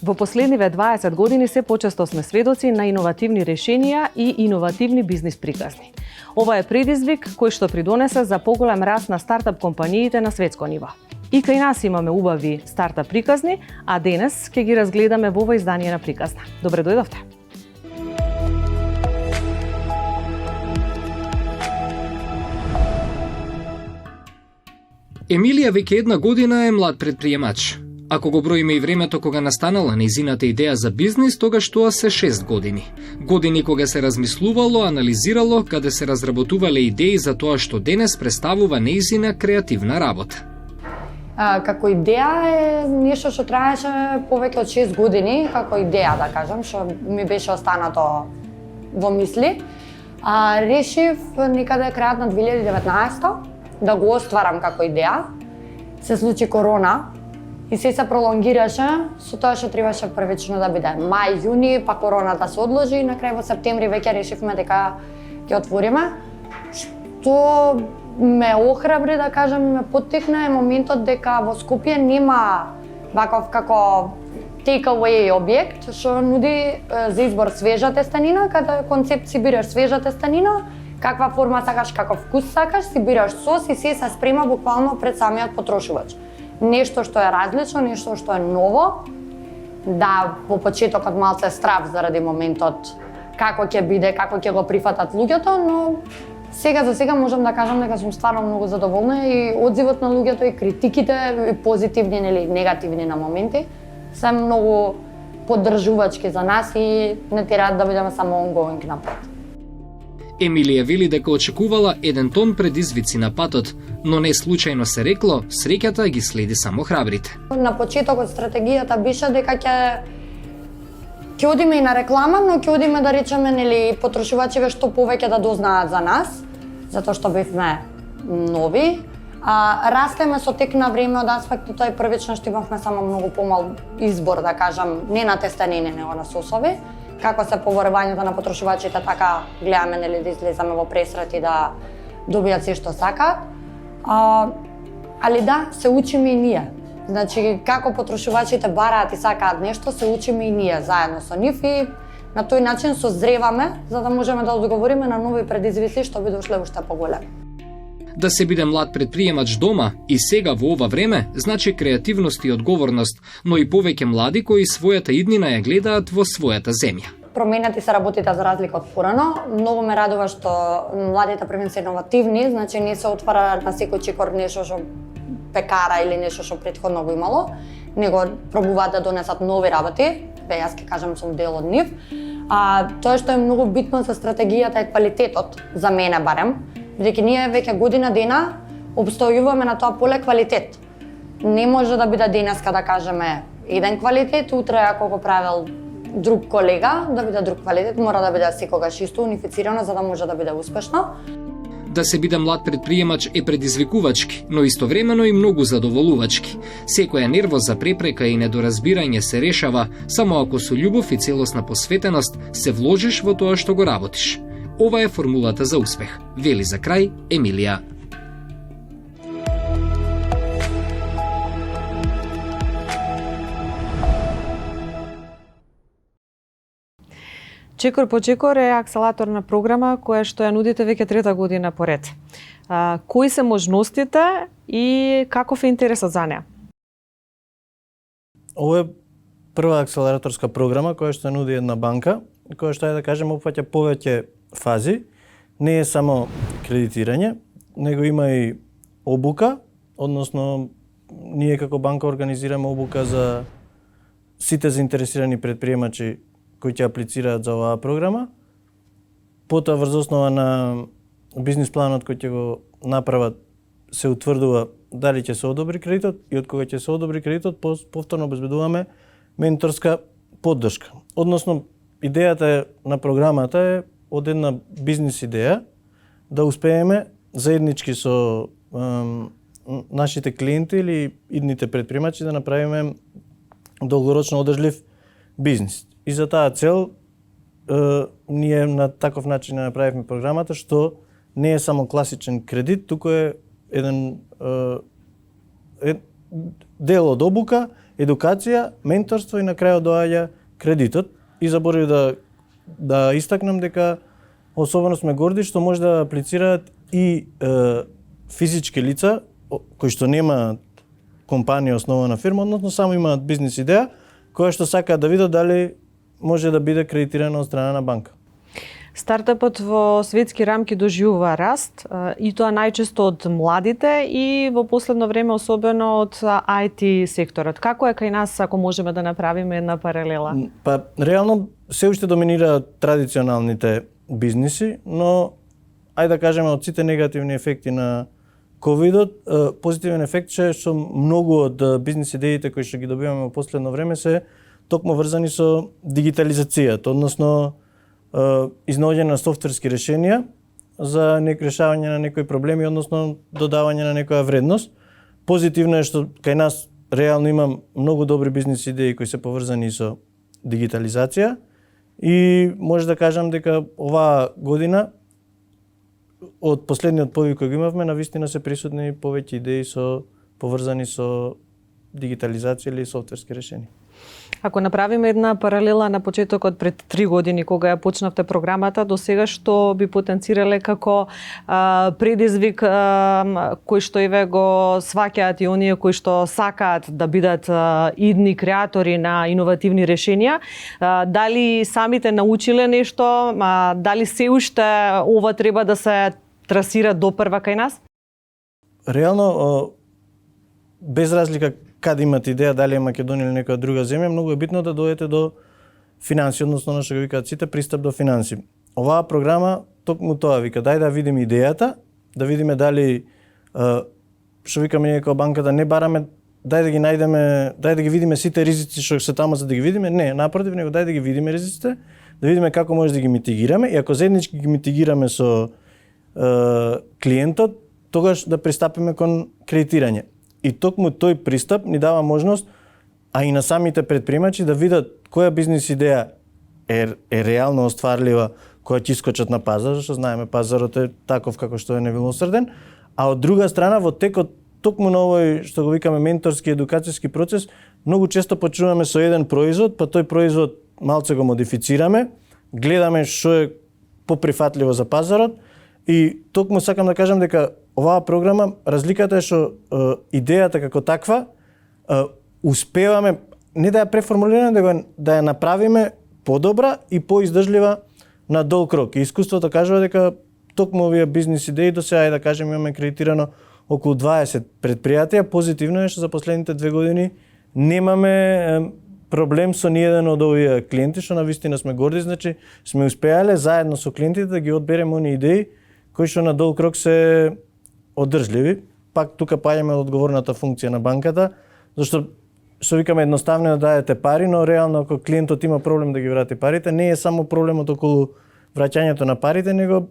Во последниве 20 години се почесто сме сведоци на иновативни решенија и иновативни бизнис приказни. Ова е предизвик кој што придонесе за поголем раст на стартап компаниите на светско ниво. И кај нас имаме убави стартап приказни, а денес ќе ги разгледаме во ова издание на Приказна. Добре дојдовте! Емилија веќе една година е млад предприемач. Ако го броиме и времето кога настанала нејзината идеја за бизнис, тогаш тоа се 6 години. Години кога се размислувало, анализирало, каде се разработувале идеи за тоа што денес представува нејзина креативна работа. Како идеја е нешто што траеше повеќе од 6 години, како идеја да кажам, што ми беше останато во мисли. Решив некаде крајот на 2019 да го остварам како идеја. Се случи корона и се пролонгираше, со тоа што требаше првично да биде мај, јуни, па короната се одложи и на крај во септември веќе решивме дека ќе отвориме. Што ме охрабри, да кажем, ме поттикна е моментот дека во Скопје нема ваков како take-away објект што нуди за избор свежа тестанина, каде концепт си бираш свежа тестанина, каква форма сакаш, каков вкус сакаш, си бираш сос и се спрема буквално пред самиот потрошувач. Нешто што е различно, нешто што е ново. Да, во почетокот малце страв заради моментот како ќе биде, како ќе го прифатат луѓето, но сега за сега можам да кажам дека сум стварно многу задоволна и одзивот на луѓето и критиките, и позитивни или негативни на моменти, се многу поддржувачки за нас и не тираат да бидеме само ongoing напред. Емилија вели дека очекувала 1 тон предизвици на патот, но не случајно се рекло, среќата ги следи само храбрите. На почетокот стратегијата беше дека ќе одиме и на реклама, но ќе одиме да речеме нели потрошувачите што повеќе да дознаат за нас, затоа што бевме нови. Растеме со тек на време од аспектот и првично што имавме само многу помал избор, да кажам, не на тестанини, него на сосови. Како се поборувањето на потрошувачите, така гледаме нели да излеземе во пресрет и да добијат се што сакаат. Али да, се учиме и ние. Значи, како потрошувачите бараат и сакаат нешто, се учиме и ние заедно со нив и на тој начин созреваме за да можеме да одговориме на нови предизвици што би дошле уште поголеми. Да се биде млад предприемач дома и сега во ова време, значи креативност и одговорност, но и повеќе млади кои својата иднина ја гледаат во својата земја. Променети се работите за разлика од порано. Многу ме радува што младите првен се иновативни, значи не се отвара на секој чекор нешто што пекара или нешто што претходно го имало, него пробуваат да донесат нови работи, јас ќе кажам сум дел од нив. Тоа што е многу битно за стратегијата е квалитетот, за мене барем, бидејќи ние веќе година дена обстојуваме на тоа поле квалитет. Не може да биде денеска да кажеме еден квалитет, утре ако го правел друг колега, да биде друг квалитет, мора да биде секогаш исто унифицирано за да може да биде успешно. Да се биде млад предприемач е предизвикувачки, но истовремено и многу задоволувачки. Секоја нервоза, препрека и недоразбирање се решава само ако со љубов и целосна посветеност се вложиш во тоа што го работиш. Ова е формулата за успех, вели за крај Емилија. Чекор по чекор е акселаторна програма која што ја нудите веќе 3-та година поред. Кои се можностите и каков е интересот за неа? Ова е прва акселераторска програма која што нуди една банка, која што да кажем опфаќа повеќе фази. Не е само кредитирање, него има и обука, односно ние како банка организираме обука за сите заинтересирани предприемачи кои ќе аплицираат за оваа програма. Потоа врз основа на бизнис планот кој ќе го направат се утврдува дали ќе се одобри кредитот и од кога ќе се одобри кредитот повторно обезбедуваме менторска поддршка. Односно идејата на програмата е од една бизнис идеја да успееме заеднички со нашите клиенти или идните предприемачи да направиме долгорочно одржлив бизнис. И за таа цел ние на таков начин направивме програмата што не е само класичен кредит, туку е еден дел од обука едукација, менторство и на крајот доаѓа кредитот. И заборив да истакнам дека особено сме горди што може да аплицираат и физички лица кои што нема компанија основана фирма, односно само имаат бизнис идеја која што сакаат да видат дали може да биде кредитирана од страна на банка. Стартапот во светски рамки доживува раст и тоа најчесто од младите и во последно време особено од IT секторот. Како е кај нас ако можеме да направиме една паралела? Па реално се уште доминираат традиционалните бизниси, но ајде да кажеме од сите негативни ефекти на ковидот, позитивен ефект е што многу од бизнис идеите кои што ги добиваме во последно време се токму врзани со дигитализацијата, односно изнаоѓање на софтверски решенија за решавање на некои проблеми, односно додавање на некоја вредност. Позитивно е што кај нас реално имам многу добри бизнис идеи кои се поврзани со дигитализација и може да кажам дека оваа година од последниот повик кој го имавме, навистина се присутни повеќе идеи поврзани со дигитализација или софтверски решенија. Ако направиме една паралела на почетокот пред 3 години кога ја почнавте програмата, до сега што би потенцирале како предизвик кој што еве го сваќаат и оние кои што сакаат да бидат идни креатори на иновативни решенија, дали самите научиле нешто, дали се уште ова треба да се трасира допрва кај нас? Реално без разлика каде имат идеја, дали е Македонија или некоја друга земја, многу е битно да дојдете до финанси, односно на што го викаат сите пристап до финанси. Оваа програма токму тоа вика, дај да видиме идејата, да видиме дали што викаме ние како банката, не бараме дај да ги најдеме, дај да ги видиме сите ризици што се таму за да ги видиме, не, напротив, него дај да ги видиме ризиците, да видиме како може да ги митигираме и ако заеднички ги митигираме со клиентот, тогаш да пристапиме кон кредитирање. И токму тој пристап ни дава можност, а и на самите предприемачи да видат која бизнис идеја е реално остварлива, која ќе искочат на пазар, зашто знаеме пазарот е таков како што е немилосрден, а од друга страна во текот токму на овој што го викаме менторски едукацијски процес, многу често почнуваме со еден производ, па тој производ малце го модифицираме, гледаме што е поприфатливо за пазарот и токму сакам да кажам дека оваа програма, разликата е што идејата како таква успеваме не да ја преформулираме, да ја направиме подобра и поиздржлива на долг рок. И искуството кажува дека токму овие бизнис идеи до сега, да кажем, имаме кредитирано околу 20 предпријатија. Позитивно е што за последните 2 години немаме проблем со ниеден од овие клиенти, што навистина сме горди, значи сме успеале заедно со клиентите да ги одбереме оние идеи кои што на долг рок се одржливи. Пак тука паѓаме од одговорната функција на банката, зашто што викаме едноставно да дадете пари, но реално ако клиентот има проблем да ги врати парите, не е само проблемот околу враќањето на парите, него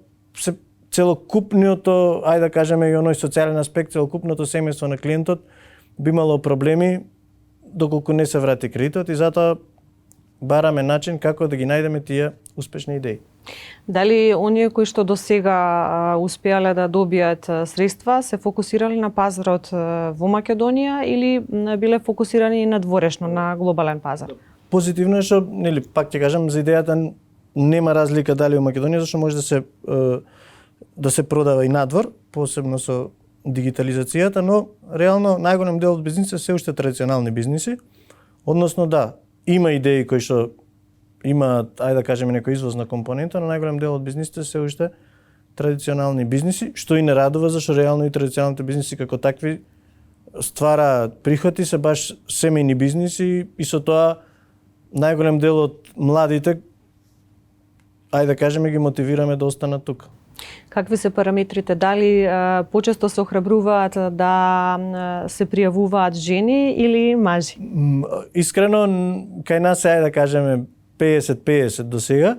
целокупното, ајде да кажеме и оној социјален аспект, целокупното семејство на клиентот би имало проблеми доколку не се врати кредитот и затоа бараме начин како да ги најдеме тие успешни идеи. Дали оние кои што досега успеале да добијат средства се фокусирале на пазарот во Македонија или биле фокусирани и надворешно на глобален пазар? Позитивно е што, нели, пак ќе кажам, за идејата нема разлика дали во Македонија, зашто може да се продава и надвор, посебно со дигитализацијата, но реално најголем дел од бизнисите се уште традиционални бизниси. Односно да, има идеи кои што имаат, ајде да кажеме, некоја извозна компонента, но најголем дел од бизнисите се уште традиционални бизниси, што и не радува, зашто реално и традиционалните бизниси како такви ствараат приходи, се баш семејни бизниси и со тоа најголем дел од младите, ајде да кажеме, ги мотивираме да останат тука. Какви се параметрите? Дали почесто се охрабруваат да се пријавуваат жени или мажи? Искрено, кај нас е, да кажеме, 50-50 до сега.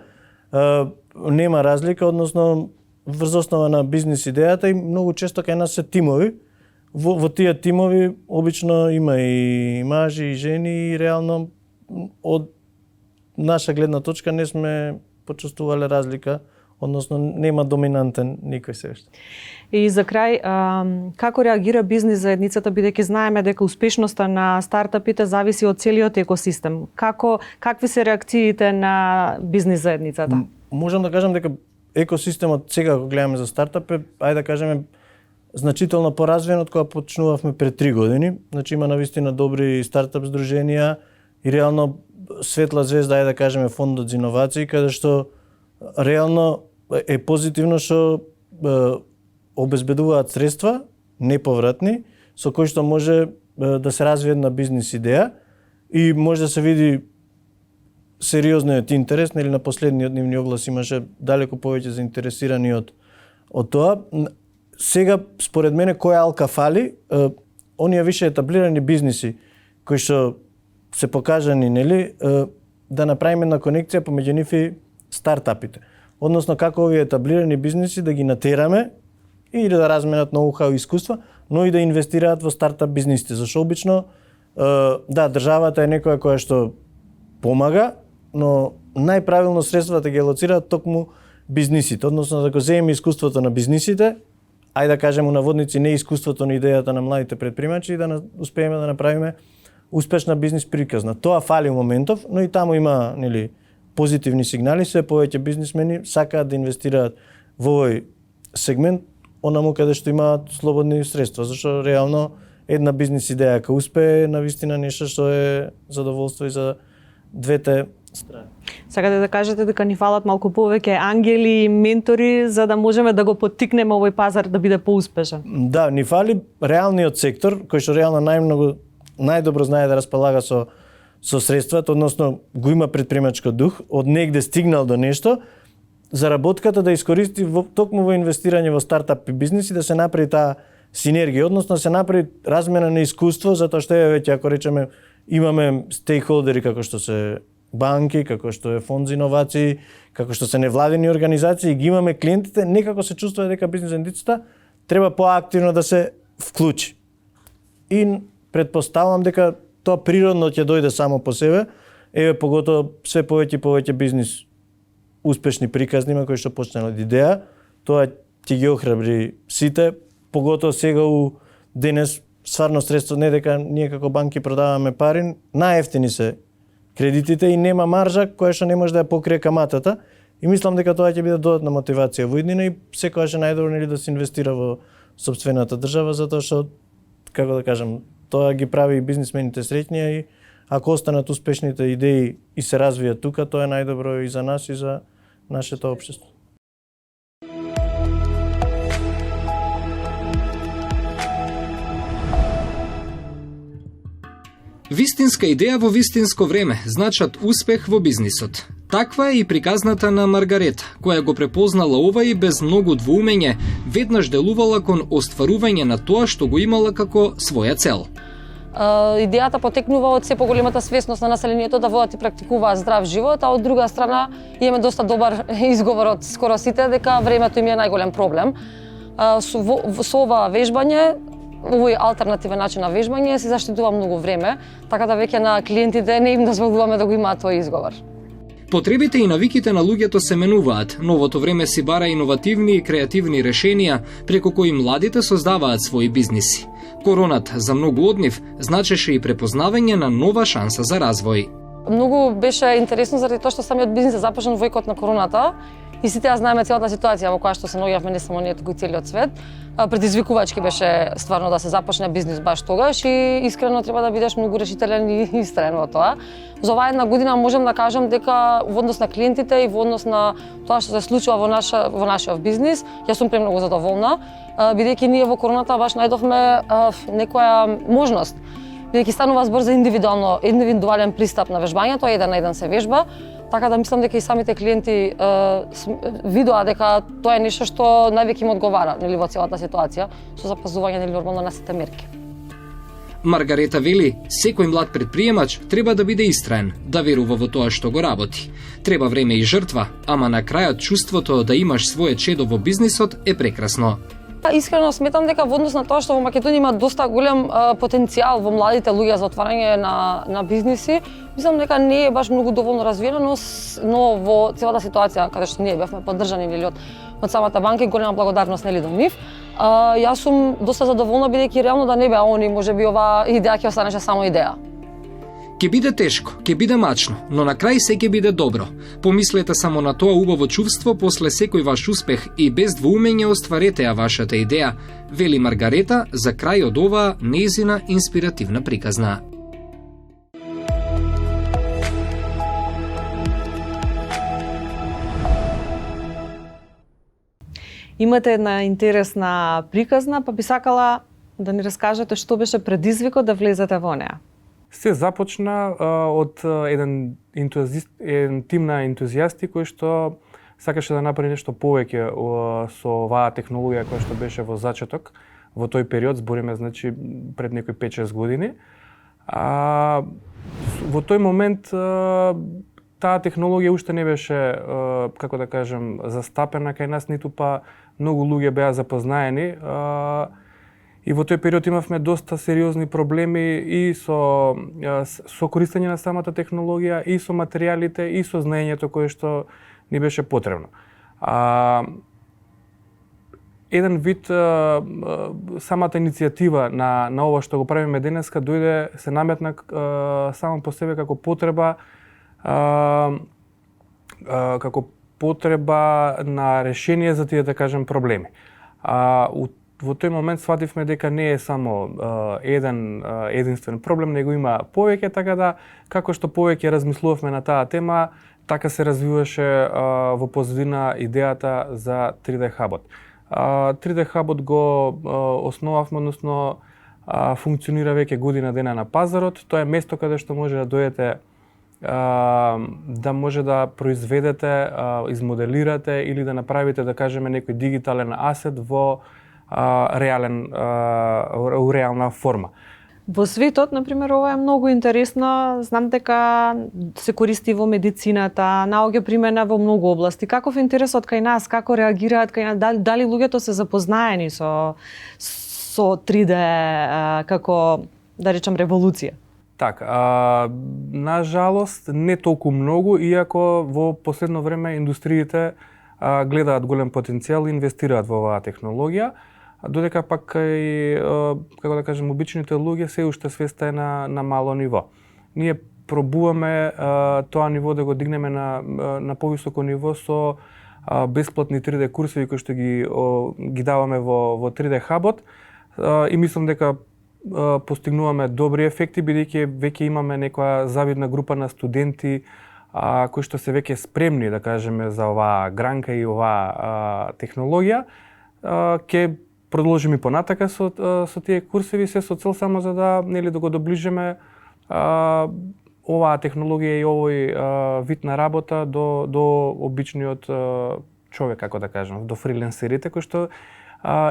Нема разлика, односно врз основа на бизнис идејата и многу често кај нас се тимови. Во тие тимови обично има и мажи и жени и реално од наша гледна точка не сме почувствувале разлика односно нема доминантен никој се уште. И за крај, како реагира бизнис заедницата, бидејќи знаеме дека успешноста на стартапите зависи од целиот екосистем. Какви се реакциите на бизнис заедницата? Можам да кажам дека екосистемот сега кога гледаме за стартап е, ајде да кажеме, значително поразвиен од кога почнувавме пред 3 години. Значи има навистина добри стартап здруженија и реално светла звезда, ајде да кажеме, фондот за иновации, каде што реално е позитивно што обезбедуваат средства неповратни со кои што може да се развие една бизнис идеја и може да се види сериозниот интерес, нели на последниот нивни оглас имаше далеку повеќе заинтересирани од тоа. Сега според мене која алка фали, оние више етаблирани бизниси кои што се покажани, нели, да направиме една конекција помеѓу нив и стартапите. Односно како овие етаблирани бизниси да ги натераме и да разменат ноу-хау искуства, но и да инвестираат во стартап бизнисите. Зашто обично да, државата е некоја која што помага, но најправилно средствата ги алоцираат токму бизнисите, односно да го земеме искуството на бизнисите, ајде да кажеме наводници не искуството на идејата на младите предприемачи и да успееме да направиме успешна бизнис приказна. Тоа фали моментов, но и таму има, нели, позитивни сигнали, се повеќе бизнисмени сакаат да инвестираат во овој сегмент, онаму каде што имаат слободни средства, зашто реално една бизнис идеја кога успее навистина нешто што е задоволство и за двете страни. Сакате да кажете дека ни фалат малку повеќе ангели и ментори за да можеме да го поттикнеме овој пазар да биде поуспешен? Да, ни фали реалниот сектор кој што реално најдобро знае да располага со средствата, односно го има предприемачко дух, од негде стигнал до нешто, заработката да искористи токму во инвестирање во стартап и бизнис и да се направи таа синергија, односно да се направи размена на искуство, затоа што веќе ако речеме имаме стейкхолдери како што се банки, како што е фонд за иновации, како што се невладени организации, ги имаме клиентите, некако се чувствува дека бизнис заедницата треба поактивно да се вклучи. И претпоставувам дека тоа природно ќе дојде само по себе, поготово све повеќе бизнис успешни приказни има кои што почнаа од идеја, тоа ќе ги охрабри сите, поготово сега денес стварно средство не дека ние како банки продаваме пари, најевтини се кредитите и нема маржа која што не може да ја покрие каматата и мислам дека тоа ќе биде додатна мотивација во иднина и секогаш е најдобро нели да се инвестира во сопствената држава затоа што како да кажам, тоа ги прави и бизнисмените среќни и ако останат успешните идеи и се развијат тука, тоа е најдобро и за нас и за нашето општество. Вистинска идеја во вистинско време значат успех во бизнисот. Таква е и приказната на Маргарета, која го препознала ова и без многу двоумење веднаш делувала кон остварување на тоа што го имала како своја цел. Идејата потекнува од се поголемата свесност на населението да водат и практикуваат здрав живот, а од друга страна имаме доста добар изговор од скоро сите дека времето им е најголем проблем. Со ова вежбање, овој алтернативен начин на вежбање се заштитува многу време, така да веќе на клиентите не им дозволуваме да го имаат тој изговор. Потребите и навиките на луѓето се менуваат. Новото време си бара иновативни и креативни решенија преку кои младите создаваат своји бизниси. Коронат за многу од нив значеше и препознавање на нова шанса за развој. Многу беше интересно заради тоа што самиот бизнис започна во екот на короната и сите ја знаеме целата ситуација во која што се наоѓавме не само ние, туку и целиот свет. Предизвикувачки беше стварно да се започне бизнис баш тогаш и искрено треба да бидеш многу решителен и истрен во тоа. За оваа една година можам да кажам дека во однос на клиентите и во однос на тоа што се случува во нашиот бизнис, јас сум премногу задоволна, бидејќи ние во короната баш најдовме некоја можност. Бидејќи станува збор за индивидуален пристап на вежбањето, еден на еден се вежба, така да мислам дека и самите клиенти видоа дека тоа е нешто што највеќе им одговара, нели, во целата ситуација, со запазување нели нормално на сите мерки. Маргарета вели, секој млад предприемач треба да биде истраен, да верува во тоа што го работи. Треба време и жртва, ама на крајот чувството да имаш своје чедо во бизнисот е прекрасно. Искрено сметам дека во однос на тоа што во Македонија има доста голем потенцијал во младите луѓе за отварање на бизниси, Мислам дека не е баш многу доволно развиено, но во целата ситуација каде што ние бевме поддржани нели од самата банка и голема благодарност нели до нив. Јас сум доста задоволна бидејќи реално да не беа они, можеби оваа идеја ќе останеше само идеја. Ке биде тешко, ке биде мачно, но на крај се ке биде добро. Помислете само на тоа убаво чувство после секој ваш успех и без двоумење остварете ја вашата идеја, вели Маргарета за крај од оваа нејзина инспиративна приказна. Имате една интересна приказна, па би сакала да ни раскажете што беше предизвикот да влезете во неа. Се започна од еден тим на ентузијасти кој што сакаше да направи нешто повеќе со оваа технологија која што беше во зачеток во тој период, збориме значи пред некои 5-6 години. Во тој момент таа технологија уште не беше, како да кажем, застапена кај нас, ниту па многу луѓе беа запознаени. И во тој период имавме доста сериозни проблеми и со користење на самата технологија, и со материјалите, и со знаењето кое што ни беше потребно. Еден вид самата иницијатива на ова што го правиме денеска дојде, се наметна само по себе како потреба на решение за тие, да кажем, проблеми. Во тој момент свативме дека не е само единствен проблем, него има повеќе, така да како што повеќе размислувавме на таа тема, така се развиваше во позадина идејата за 3D хабот. 3D хабот го основавме, односно функционира веќе година дена на пазарот. Тоа е место каде што може да дојдете да може да произведете, измоделирате или да направите, да кажеме, некој дигитален асет во реална форма. Во светот, например, ова е многу интересно. Знам дека се користи во медицината, наоѓа примена во многу области. Каков е интересот кај нас? Како реагираат кај нас? Дали луѓето се запознаени со 3D како, да речам, револуција? Така, на жалост не толку многу, иако во последно време индустриите гледаат голем потенцијал и инвестираат во оваа технологија, додека пак и, како да кажем, обичните луѓе се уште свеста е на мало ниво. Ние пробуваме тоа ниво да го дигнеме на повисоко ниво со бесплатни 3D курсови кои што ги даваме во 3D хабот и мислам дека постигнуваме добри ефекти, бидејќи веќе имаме некоја завидна група на студенти кои што се веќе спремни, да кажеме, за оваа гранка и оваа технологија. Ќе продолжиме и понатака со тие курсеви, се со цел само за да да го доближиме оваа технологија и овој вид на работа до обичниот човек, како да кажем, до фриленсерите, кои што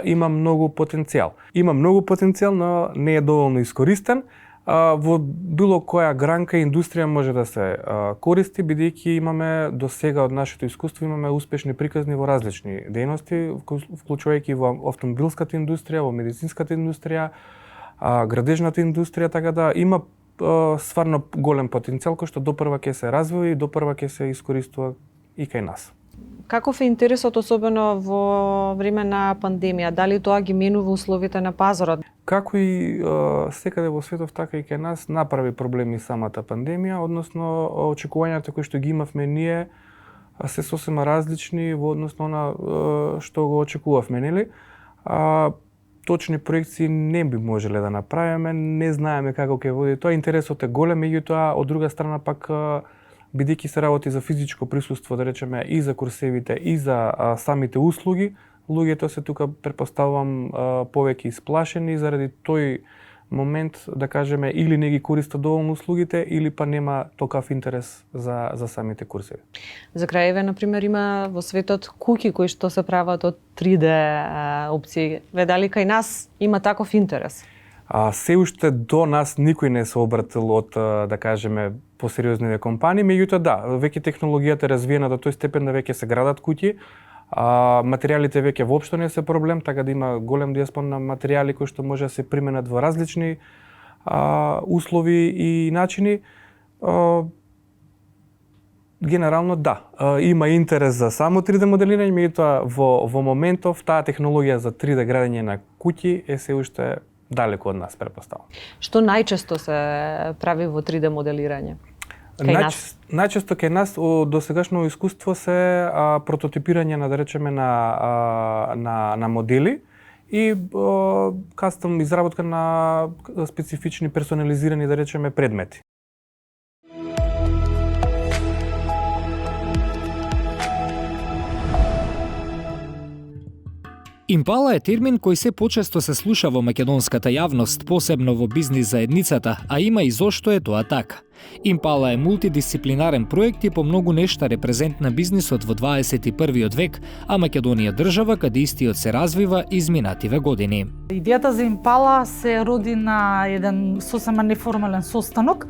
има многу потенцијал. Има многу потенцијал, но не е доволно искористен. Во било која гранка индустрија може да се користи, бидејќи имаме до сега од нашето искуство имаме успешни приказни во различни дејности, вклучувајќи во автомобилската индустрија, во медицинската индустрија, градежната индустрија, така да има стварно голем потенцијал кој што допрва ќе се развива и допрва ќе се искористува и кај нас. Каков е интересот особено во време на пандемија? Дали тоа ги менува условите на пазарот? Како и секаде во светов, така и кај нас направи проблеми самата пандемија, односно очекувањата кои што ги имавме ние се сосема различни во однос на што го очекувавме, нели? Точни проекции не би можеле да направиме, не знаеме како ќе води тоа. Интересот е голем, меѓутоа од друга страна пак бидејќи се работи за физичко присуство, да речеме, и за курсевите, и за самите услуги, луѓето се тука, претпоставувам, повеќе исплашени заради тој момент, да кажеме, или не ги користат доволно услугите, или па нема токав интерес за самите курсеви. За крај, например, има во светот куки кои што се прават од 3D опции. Дали кај нас има таков интерес? Се уште до нас никој не се обратил од, да кажеме, посериозните компании, меѓутоа да, веќе технологијата е развиена до тој степен да веќе се градат куќи, материјалите веќе воопшто не се проблем, така да има голем диаспон на материјали кои што може да се применат во различни услови и начини. Генерално да. Има интерес за само 3D моделирање, меѓутоа во моментов таа технологија за 3D градење на куќи е се уште далеко од нас, претпоставам. Што најчесто се прави во 3D моделирање? Најчесто кај нас од досегашно искуство се прототипирање на, да речеме, на модели и кастом изработка на специфични персонализирани, да речеме, предмети. Импала е термин кој се почесто се слуша во македонската јавност, посебно во бизнис заедницата, а има и зошто е тоа така. Импала е мултидисциплинарен проект и по многу нешта репрезент на бизнисот во 21. век, а Македонија држава каде истиот се развива изминативе години. Идејата за Импала се роди на еден сосема неформален состанок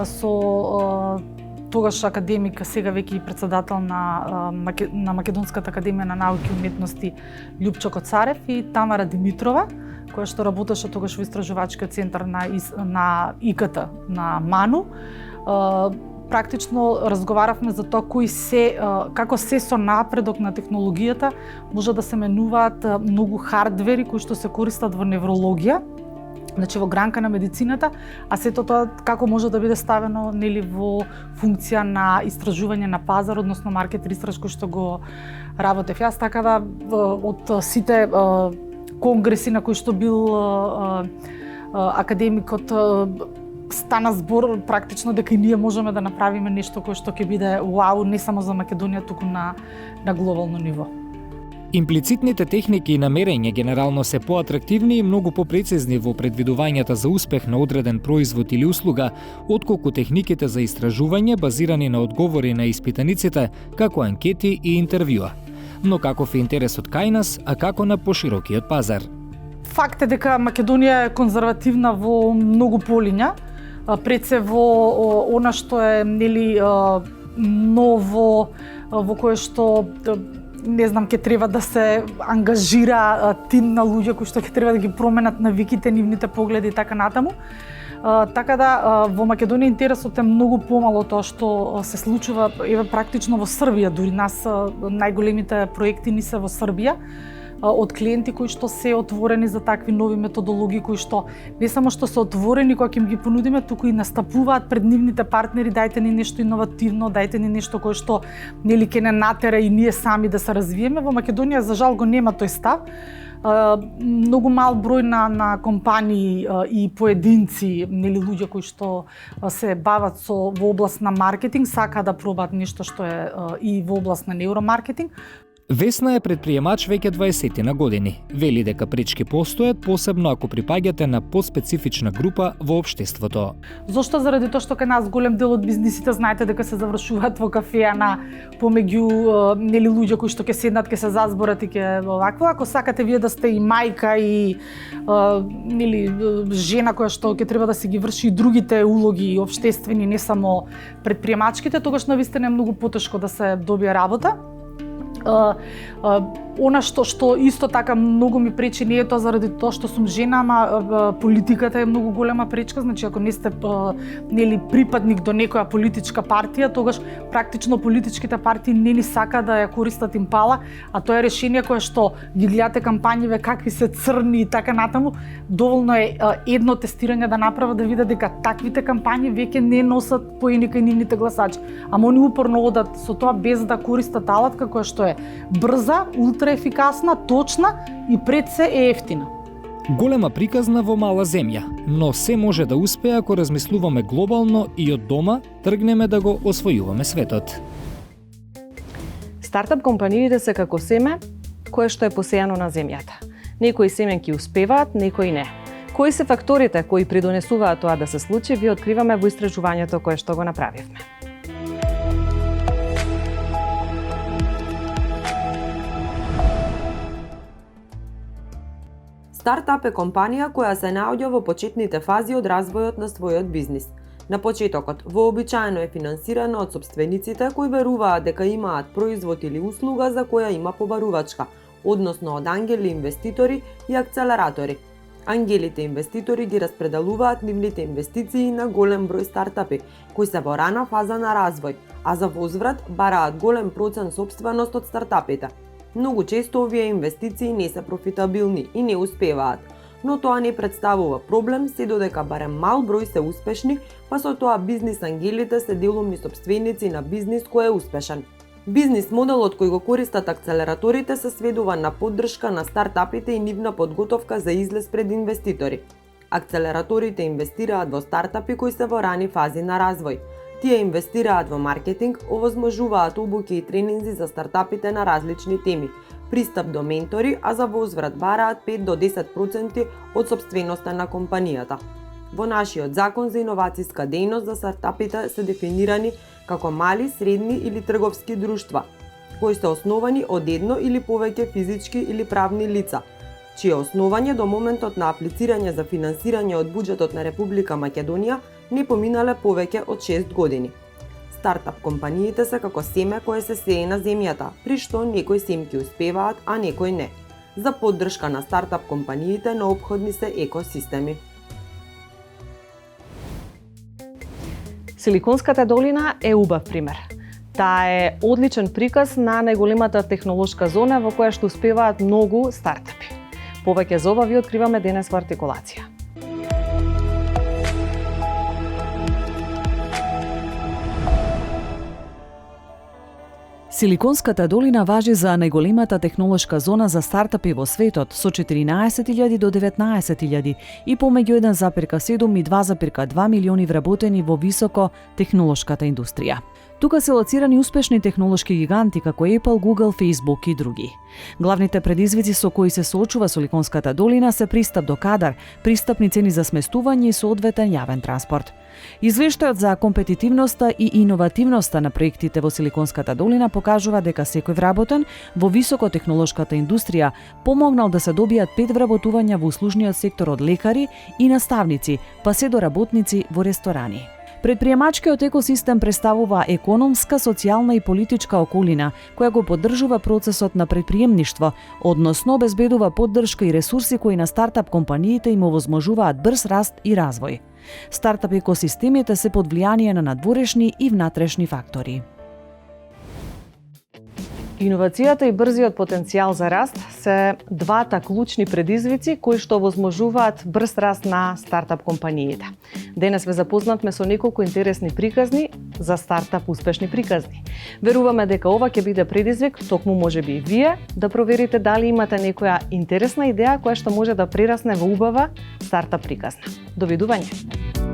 со тогаш академик, сега веќе и председател на Македонската академија на науки и уметности Љупчо Коцарев и Тамара Димитрова, која што работеше тогаш во истражувачкиот центар на ИКТ на МАНУ. Практично разговаравме за тоа како се со напредок на технологијата може да се менуваат многу хардвери кои што се користат во неврологија, значи во гранка на медицината, а сето тоа како може да биде ставено во функција на истражување на пазар, односно маркет ресерч кој што го работев јас, така да од сите конгреси на кои што бил академикот стана збор практично дека и ние можеме да направиме нешто кое што ќе биде вау не само за Македонија, туку на глобално ниво. Имплицитните техники и намерење генерално се поатрактивни и многу попрецизни во предвидувањата за успех на одреден производ или услуга, отколку техниките за истражување базирани на одговори на испитаниците, како анкети и интервјуа. Но каков е интересот кај нас, а како на поширокиот пазар? Факт е дека Македонија е конзервативна во многу полиња, пред се во она што е ново, во кое што не знам, ќе треба да се ангажира тим на луѓе кои што ќе треба да ги променат навиките, нивните погледи и така натаму. Така да во Македонија интересот е многу помало тоа што се случува практично во Србија, дури нас најголемите проекти ни се во Србија од клиенти кои што се отворени за такви нови методологии, кои што не само што се отворени кога ќе им ги понудиме, туку и настапуваат пред нивните партнери, дајте ни нешто иновативно, дајте ни нешто кое што ќе не натера и ние сами да се развиеме. Во Македонија за жал го нема тој став. Многу мал број на компании и поединци, луѓе кои што се бават во област на маркетинг, сака да пробаат нешто што е и во област на неуромаркетинг. Весна е предприемач веќе 20 на години. Вели дека пречки постојат, посебно ако припаѓате на поспецифична група во општеството. Зошто? Заради тоа што кај нас голем дел од бизнисите знаете дека се завршуваат во кафеа на помеѓу луѓе кои што ќе седнат, ќе се зазборат и ќе овакво. Ако сакате вие да сте и мајка и жена која што ќе треба да се ги врши и другите улоги општествени, не само предприемачките, тогаш навистина е многу потешко да се добие работа. Она што исто така многу ми пречи не е тоа заради тоа што сум жена, ама политиката е многу голема пречка, значи ако не сте припадник до некоја политичка партија, тогаш практично политичките партии не ни сака да ја користат Импала, а тоа е решение кое што ги гледате кампањиве какви се црни и така натаму, доволно е едно тестирање да направат да видат дека таквите кампањи веќе не носат поени кај нивните гласачи, ама они упорно одат со тоа без да користат алатка која што е брза, ултраефикасна, точна и пред се е ефтина. Голема приказна во мала земја, но се може да успее ако размислуваме глобално и од дома тргнеме да го освојуваме светот. Стартап компаниите се како семе кое што е посејано на земјата. Некои семенки успеваат, некои не. Кои се факторите кои придонесуваат тоа да се случи, ви откриваме во истражувањето кое што го направивме. Стартап е компанија која се наоѓа во почетните фази од развојот на својот бизнис. На почетокот, вообичаено е финансирана од сопствениците кои веруваат дека имаат производ или услуга за која има побарувачка, односно од ангели инвеститори и акцелератори. Ангелите инвеститори ги распределуваат нивните инвестиции на голем број стартапи кои се во рана фаза на развој, а за возврат бараат голем процент сопственост од стартапите. Многу често овие инвестиции не се профитабилни и не успеваат, но тоа не представува проблем се додека барем мал број се успешни, па со тоа бизнис ангелите се делумни сопственици на бизнис кој е успешен. Бизнис моделот кој го користат акцелераторите се сведува на поддршка на стартапите и нивна подготовка за излез пред инвеститори. Акцелераторите инвестираат во стартапи кои се во рани фази на развој. Тие инвестираат во маркетинг, овозможуваат обуки и тренинзи за стартапите на различни теми, пристап до ментори, а за возврат бараат 5 до 10% од сопственоста на компанијата. Во нашиот закон за иновацијска дејност за стартапите се дефинирани како мали, средни или трговски друштва, кои се основани од едно или повеќе физички или правни лица, чие основање до моментот на аплицирање за финансирање од буџетот на Република Македонија не поминале повеќе од 6 години. Стартап компаниите се како семе кое се сее на земјата, при што некои семки успеваат, а некои не. За поддршка на стартап компаниите неопходни се екосистеми. Силиконската долина е убав пример. Таа е одличен приказ на најголемата технолошка зона во која што успеваат многу стартапи. Повеќе за ова ви откриваме денес во артикулација. Силиконската долина важи за најголемата технолошка зона за стартапи во светот со 14.000 до 19.000 и помеѓу 1,7 и 2,2 милиони вработени во високо технолошката индустрија. Тука се лоцирани успешни технолошки гиганти како Apple, Google, Facebook и други. Главните предизвици со кои се соочува Силиконската долина се пристап до кадар, пристапни цени за сместување и соодветен јавен транспорт. Извештајот за компетитивноста и иновативноста на проектите во Силиконската долина покажува дека секој вработен во високотехнолошката индустрија помогнал да се добијат 5 вработувања во услужниот сектор од лекари и наставници, па се до работници во ресторани. Предприемачкиот екосистем представува економска, социјална и политичка околина која го поддржува процесот на предприемништво, односно обезбедува поддршка и ресурси кои на стартап компаниите им овозможуваат брз раст и развој. Стартап екосистемите се под влијание на надворешни и внатрешни фактори. Иновацијата и брзиот потенцијал за раст се двата клучни предизвици кои што овозможуваат брз раст на стартап компаниите. Денес ве запознатме со неколку интересни приказни за стартап успешни приказни. Веруваме дека ова ќе биде предизвик, токму можеби и вие, да проверите дали имате некоја интересна идеја која што може да прерасне во убава стартап приказна. Довидување!